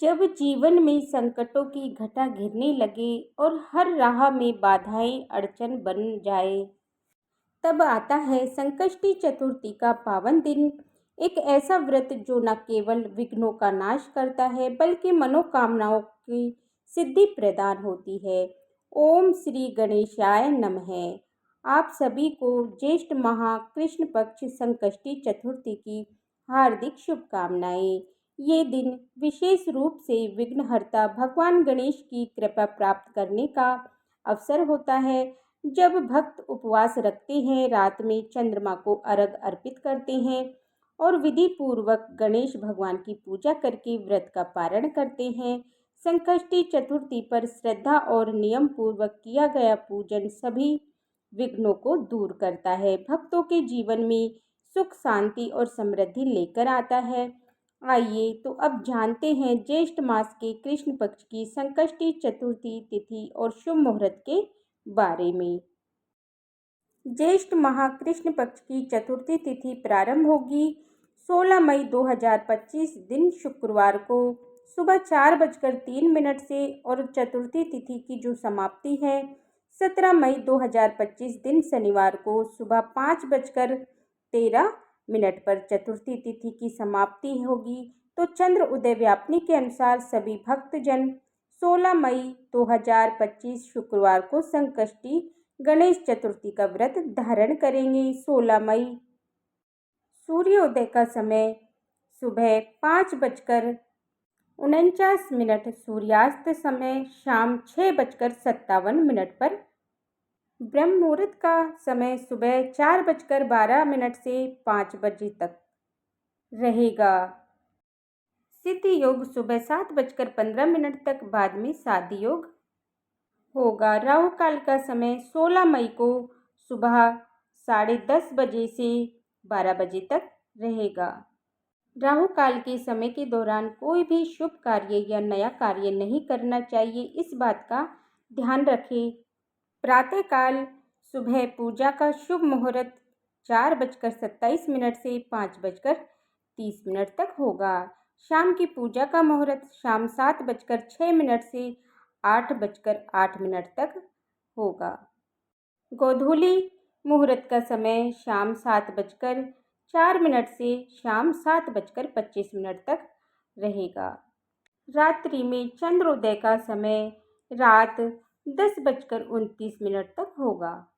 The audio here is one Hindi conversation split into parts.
जब जीवन में संकटों की घटा घिरने लगे और हर राह में बाधाएं अड़चन बन जाए, तब आता है संकष्टी चतुर्थी का पावन दिन। एक ऐसा व्रत जो न केवल विघ्नों का नाश करता है बल्कि मनोकामनाओं की सिद्धि प्रदान होती है। ओम श्री गणेशाय नमः। आप सभी को ज्येष्ठ माह कृष्ण पक्ष संकष्टी चतुर्थी की हार्दिक शुभकामनाएं। ये दिन विशेष रूप से विघ्नहर्ता भगवान गणेश की कृपा प्राप्त करने का अवसर होता है। जब भक्त उपवास रखते हैं, रात में चंद्रमा को अर्घ अर्पित करते हैं और विधि पूर्वक गणेश भगवान की पूजा करके व्रत का पारण करते हैं। संकष्टी चतुर्थी पर श्रद्धा और नियम पूर्वक किया गया पूजन सभी विघ्नों को दूर करता है, भक्तों के जीवन में सुख शांति और समृद्धि लेकर आता है। आइए तो अब जानते हैं ज्येष्ठ मास के कृष्ण पक्ष की संकष्टी चतुर्थी तिथि और शुभ मुहूर्त के बारे में। ज्येष्ठ माह कृष्ण पक्ष की चतुर्थी तिथि प्रारंभ होगी 16 मई 2025 दिन शुक्रवार को सुबह 4:03 से और चतुर्थी तिथि की जो समाप्ति है 17 मई 2025 दिन शनिवार को सुबह 5:13 पर चतुर्थी तिथि की समाप्ति होगी। तो चंद्र उदय व्यापनी के अनुसार सभी भक्तजन 16 मई 2025 शुक्रवार को संकष्टी गणेश चतुर्थी का व्रत धारण करेंगे। 16 मई सूर्योदय का समय सुबह 5:49, सूर्यास्त समय शाम 6:57 पर, ब्रह्म मुहूर्त का समय सुबह 4:12 से 5 बजे तक रहेगा। सिद्धि योग सुबह 7:15 तक, बाद में साध्य योग होगा। राहु काल का समय 16 मई को सुबह 10:30 बजे से 12 बजे तक रहेगा। राहु काल के समय के दौरान कोई भी शुभ कार्य या नया कार्य नहीं करना चाहिए, इस बात का ध्यान रखें। प्रातःकाल सुबह पूजा का शुभ मुहूर्त 4:27 से 5:30 तक होगा। शाम की पूजा का मुहूर्त शाम 7:06 से 8:08 तक होगा। गोधूली मुहूर्त का समय शाम 7:04 से शाम 7:25 तक रहेगा। रात्रि में चंद्रोदय का समय रात 10:29 तक होगा।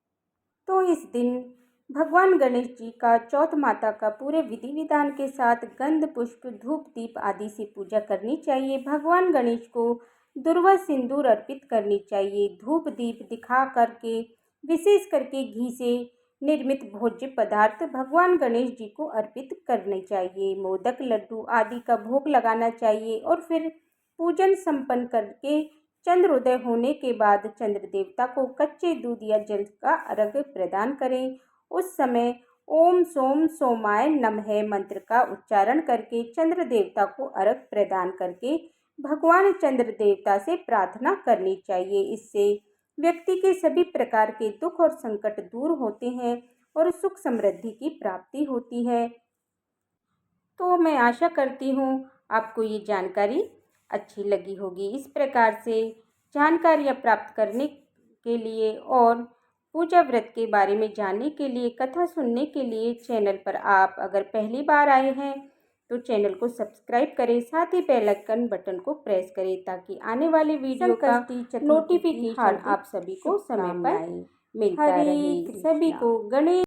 तो इस दिन भगवान गणेश जी का चौथ माता का पूरे विधि विधान के साथ गंध पुष्प धूप दीप आदि से पूजा करनी चाहिए। भगवान गणेश को दुर्वा सिंदूर अर्पित करनी चाहिए। धूप दीप दिखा करके विशेष करके घी से निर्मित भोज्य पदार्थ भगवान गणेश जी को अर्पित करने चाहिए। मोदक लड्डू आदि का भोग लगाना चाहिए और फिर पूजन संपन्न करके चंद्रोदय होने के बाद चंद्र देवता को कच्चे दूध या जल का अर्घ्य प्रदान करें। उस समय ओम सोम सोमाय नमः मंत्र का उच्चारण करके चंद्र देवता को अर्घ्य प्रदान करके भगवान चंद्र देवता से प्रार्थना करनी चाहिए। इससे व्यक्ति के सभी प्रकार के दुख और संकट दूर होते हैं और सुख समृद्धि की प्राप्ति होती है। तो मैं आशा करती हूँ आपको ये जानकारी अच्छी लगी होगी। इस प्रकार से जानकारियाँ प्राप्त करने के लिए और पूजा व्रत के बारे में जानने के लिए, कथा सुनने के लिए चैनल पर आप अगर पहली बार आए हैं तो चैनल को सब्सक्राइब करें, साथ ही बेल आइकन बटन को प्रेस करें ताकि आने वाले वीडियो का नोटिफिकेशन आप सभी को समय पर मिलता रहे। सभी को गणेश